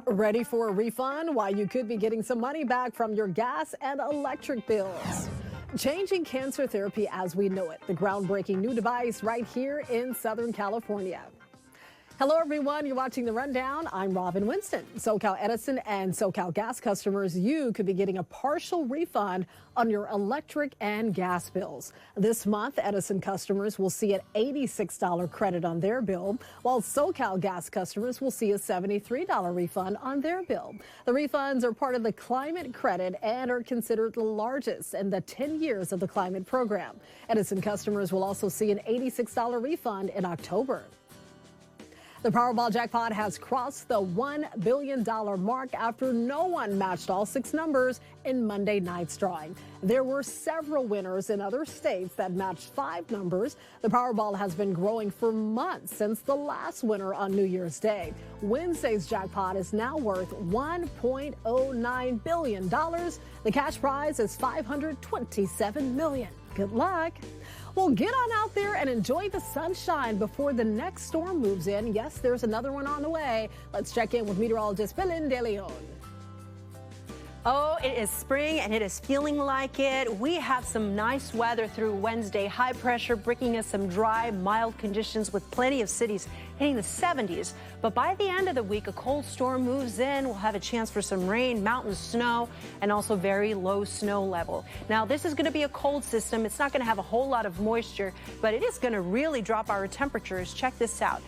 Ready for a refund? Why, you could be getting some money back from your gas and electric bills. Changing cancer therapy as we know it. The groundbreaking new device right here in Southern California. Hello, everyone. You're watching The Rundown. I'm Robin Winston. SoCal Edison and SoCal gas customers, you could be getting a partial refund on your electric and gas bills. This month, Edison customers will see an $86 credit on their bill, while SoCal gas customers will see a $73 refund on their bill. The refunds are part of the climate credit and are considered the largest in the 10 years of the climate program. Edison customers will also see an $86 refund in October. The Powerball jackpot has crossed the $1 billion mark after no one matched all 6 numbers in Monday night's drawing. There were several winners in other states that matched 5 numbers. The Powerball has been growing for months since the last winner on New Year's Day. Wednesday's jackpot is now worth $1.09 billion. The cash prize is $527 million. Good luck. Well, get on out there and enjoy the sunshine before the next storm moves in. Yes, there's another one on the way. Let's check in with meteorologist Belen De Leon. Oh, it is spring and it is feeling like it. We have some nice weather through Wednesday. High pressure bringing us some dry, mild conditions with plenty of cities hitting the 70s. But by the end of the week, a cold storm moves in. We'll have a chance for some rain, mountain snow, and also very low snow level. Now, this is going to be a cold system. It's not going to have a whole lot of moisture, but it is going to really drop our temperatures. Check this out.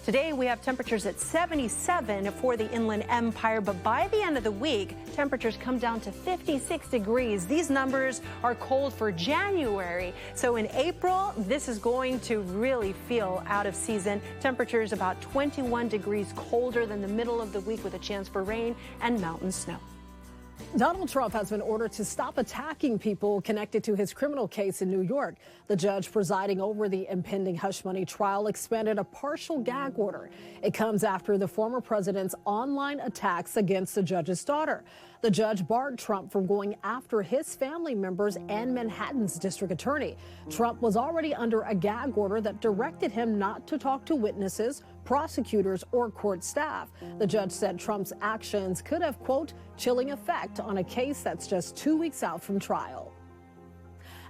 Today, we have temperatures at 77 for the Inland Empire, but by the end of the week, temperatures come down to 56 degrees. These numbers are cold for January. So in April, this is going to really feel out of season. Temperatures about 21 degrees colder than the middle of the week with a chance for rain and mountain snow. Donald Trump has been ordered to stop attacking people connected to his criminal case in New York. The judge presiding over the impending hush money trial expanded a partial gag order. It comes after the former president's online attacks against the judge's daughter. The judge barred Trump from going after his family members and Manhattan's district attorney. Trump was already under a gag order that directed him not to talk to witnesses, prosecutors, or court staff. The judge said Trump's actions could have, quote, chilling effect on a case that's just 2 weeks out from trial.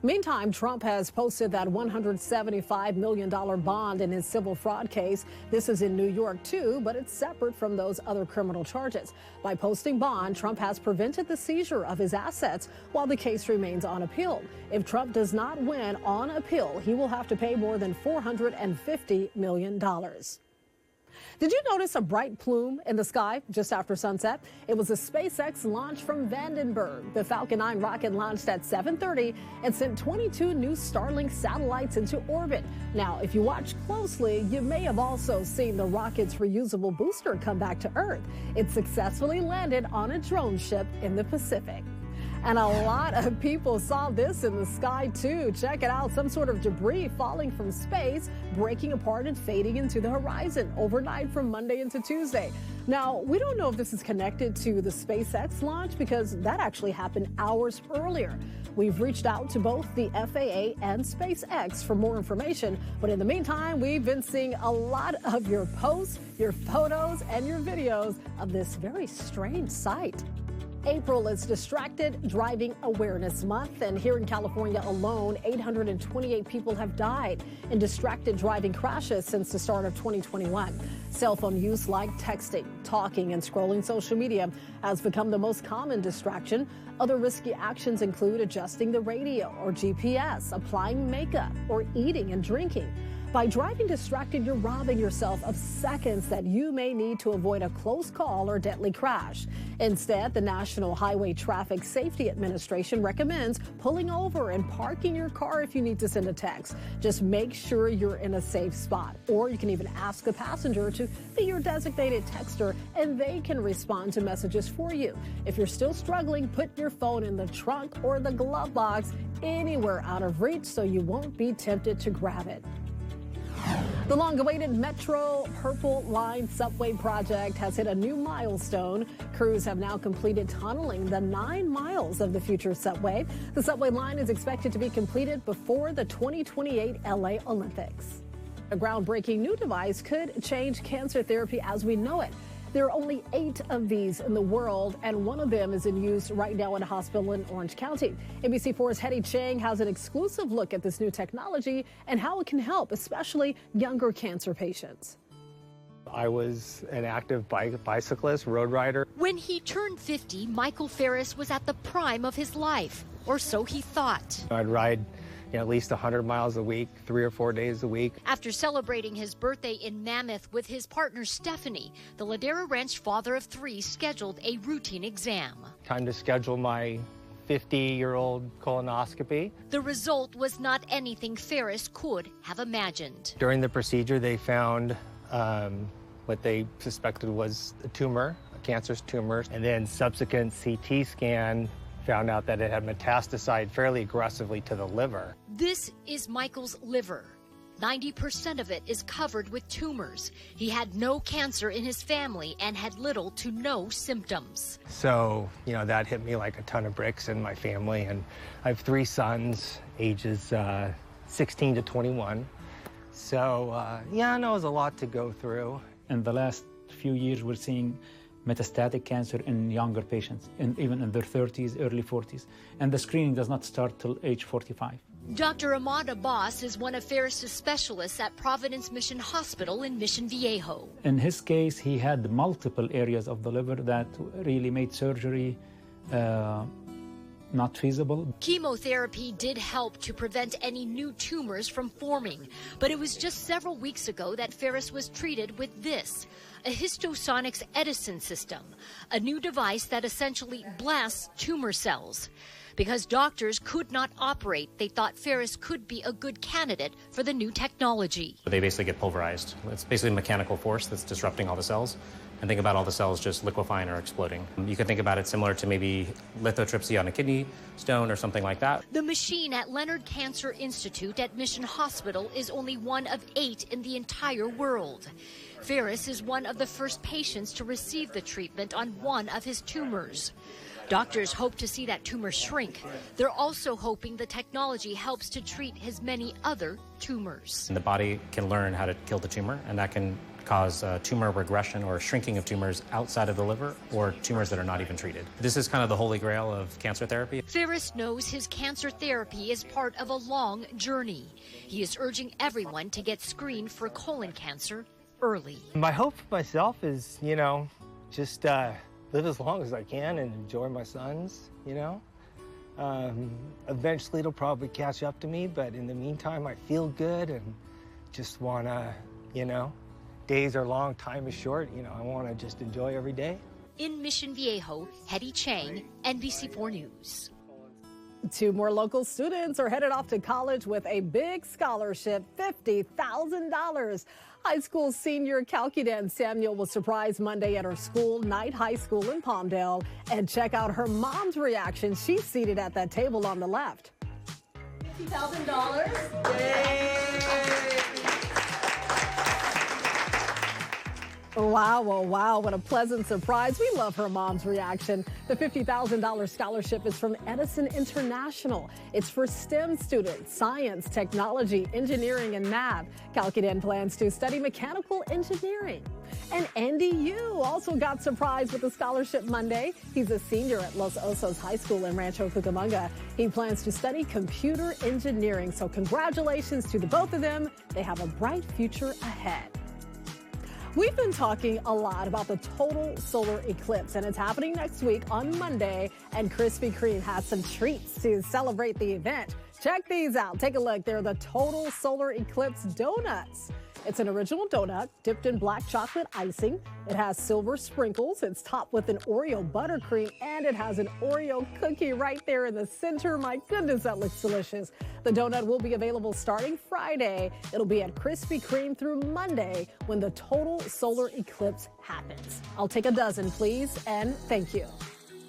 Meantime, Trump has posted that $175 million bond in his civil fraud case. This is in New York, too, but it's separate from those other criminal charges. By posting bond, Trump has prevented the seizure of his assets while the case remains on appeal. If Trump does not win on appeal, he will have to pay more than $450 million. Did you notice a bright plume in the sky just after sunset? It was a SpaceX launch from Vandenberg. The Falcon 9 rocket launched at 7:30 and sent 22 new Starlink satellites into orbit. Now, if you watch closely, you may have also seen the rocket's reusable booster come back to Earth. It successfully landed on a drone ship in the Pacific. And a lot of people saw this in the sky, too. Check it out. Some sort of debris falling from space, breaking apart and fading into the horizon overnight from Monday into Tuesday. Now, we don't know if this is connected to the SpaceX launch because that actually happened hours earlier. We've reached out to both the FAA and SpaceX for more information. But in the meantime, we've been seeing a lot of your posts, your photos, and your videos of this very strange sight. April is Distracted Driving Awareness Month, and here in California alone, 828 people have died in distracted driving crashes since the start of 2021. Cell phone use like texting, talking, and scrolling social media has become the most common distraction. Other risky actions include adjusting the radio or GPS, applying makeup, or eating and drinking. By driving distracted, you're robbing yourself of seconds that you may need to avoid a close call or deadly crash. Instead, the National Highway Traffic Safety Administration recommends pulling over and parking your car if you need to send a text. Just make sure you're in a safe spot. Or you can even ask the passenger to be your designated texter, and they can respond to messages for you. If you're still struggling, put your phone in the trunk or the glove box, anywhere out of reach so you won't be tempted to grab it. The long-awaited Metro Purple Line subway project has hit a new milestone. Crews have now completed tunneling the 9 miles of the future subway. The subway line is expected to be completed before the 2028 LA Olympics. A groundbreaking new device could change cancer therapy as we know it. There are only 8 of these in the world, and one of them is in use right now in a hospital in Orange County. NBC4's Hetty Chang has an exclusive look at this new technology and how it can help, especially younger cancer patients. I was an active bicyclist, road rider. When he turned 50, Michael Ferris was at the prime of his life, or so he thought. I'd ride at least 100 miles a week, 3 or 4 days a week. After celebrating his birthday in Mammoth with his partner Stephanie, the Ladera Ranch father of 3 scheduled a routine exam. Time to schedule my 50-year-old colonoscopy. The result was not anything Ferris could have imagined. During the procedure, they found what they suspected was a tumor, a cancerous tumor, and then subsequent CT scan found out that it had metastasized fairly aggressively to the liver. This is Michael's liver. 90% of it is covered with tumors. He had no cancer in his family and had little to no symptoms. So, that hit me like a ton of bricks in my family. And I have 3 sons, ages 16 to 21. So, I know it was a lot to go through. In the last few years, we're seeing metastatic cancer in younger patients, and even in their 30s, early 40s. And the screening does not start till age 45. Dr. Ahmad Abbas is one of Ferris's specialists at Providence Mission Hospital in Mission Viejo. In his case, he had multiple areas of the liver that really made surgery not feasible. Chemotherapy did help to prevent any new tumors from forming, but it was just several weeks ago that Ferris was treated with this, a Histosonics Edison system, a new device that essentially blasts tumor cells. Because doctors could not operate, they thought Ferris could be a good candidate for the new technology. They basically get pulverized. It's basically a mechanical force that's disrupting all the cells. And think about all the cells just liquefying or exploding. You could think about it similar to maybe lithotripsy on a kidney stone or something like that. The machine at Leonard Cancer Institute at Mission Hospital is only one of 8 in the entire world. Ferris is one of the first patients to receive the treatment on one of his tumors. Doctors hope to see that tumor shrink. They're also hoping the technology helps to treat his many other tumors. And the body can learn how to kill the tumor, and that can cause tumor regression or shrinking of tumors outside of the liver or tumors that are not even treated. This is kind of the holy grail of cancer therapy. Ferris knows his cancer therapy is part of a long journey. He is urging everyone to get screened for colon cancer early. My hope for myself is, just live as long as I can and enjoy my sons, Eventually it'll probably catch up to me, but in the meantime, I feel good and just want to, days are long, time is short, I want to just enjoy every day. In Mission Viejo, Hetty Chang, NBC4 News. 2 more local students are headed off to college with a big scholarship, $50,000. High school senior Calcudan Samuel was surprised Monday at her school, Knight High School in Palmdale. And check out her mom's reaction. She's seated at that table on the left. $50,000. Yay! Wow, oh, wow, what a pleasant surprise. We love her mom's reaction. The $50,000 scholarship is from Edison International. It's for STEM students, science, technology, engineering, and math. Calcudan plans to study mechanical engineering. And Andy Yu also got surprised with a scholarship Monday. He's a senior at Los Osos High School in Rancho Cucamonga. He plans to study computer engineering. So congratulations to the both of them. They have a bright future ahead. We've been talking a lot about the total solar eclipse, and it's happening next week on Monday, and Krispy Kreme has some treats to celebrate the event. Check these out. Take a look. They're the total solar eclipse donuts. It's an original donut dipped in black chocolate icing. It has silver sprinkles. It's topped with an Oreo buttercream, and it has an Oreo cookie right there in the center. My goodness, that looks delicious. The donut will be available starting Friday. It'll be at Krispy Kreme through Monday when the total solar eclipse happens. I'll take a dozen, please, and thank you.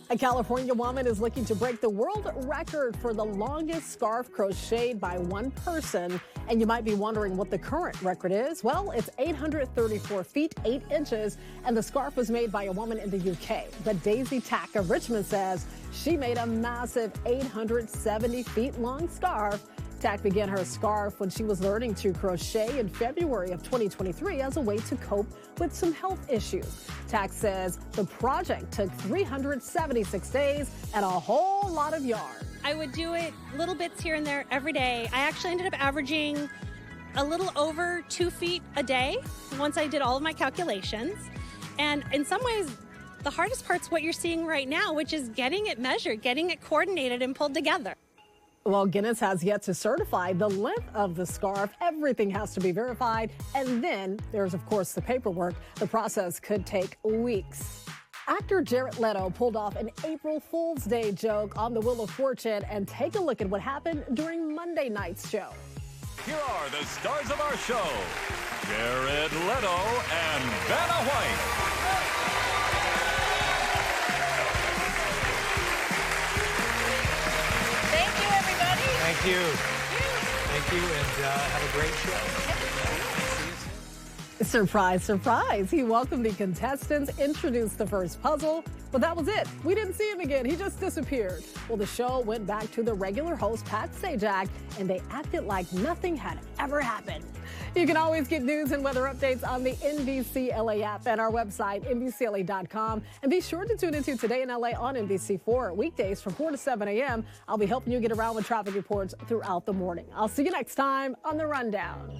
A California woman is looking to break the world record for the longest scarf crocheted by one person. And you might be wondering what the current record is. Well, it's 834 feet, 8 inches, and the scarf was made by a woman in the UK. But Daisy Tack of Richmond says she made a massive 870 feet long scarf Tack began her scarf when she was learning to crochet in February of 2023 as a way to cope with some health issues. Tack says the project took 376 days and a whole lot of yarn. I would do it little bits here and there every day. I actually ended up averaging a little over 2 feet a day once I did all of my calculations. And in some ways, the hardest part's what you're seeing right now, which is getting it measured, getting it coordinated and pulled together. Well, Guinness has yet to certify the length of the scarf. Everything has to be verified. And then there's, of course, the paperwork. The process could take weeks. Actor Jared Leto pulled off an April Fool's Day joke on the Wheel of Fortune. And take a look at what happened during Monday night's show. Here are the stars of our show, Jared Leto and Vanna White. Thank you. Thank you, and have a great show. Surprise, surprise. He welcomed the contestants, introduced the first puzzle, but that was it. We didn't see him again. He just disappeared. Well, the show went back to the regular host, Pat Sajak, and they acted like nothing had ever happened. You can always get news and weather updates on the NBCLA app and our website, NBCLA.com. And be sure to tune into Today in LA on NBC4, weekdays from 4 to 7 a.m. I'll be helping you get around with traffic reports throughout the morning. I'll see you next time on The Rundown.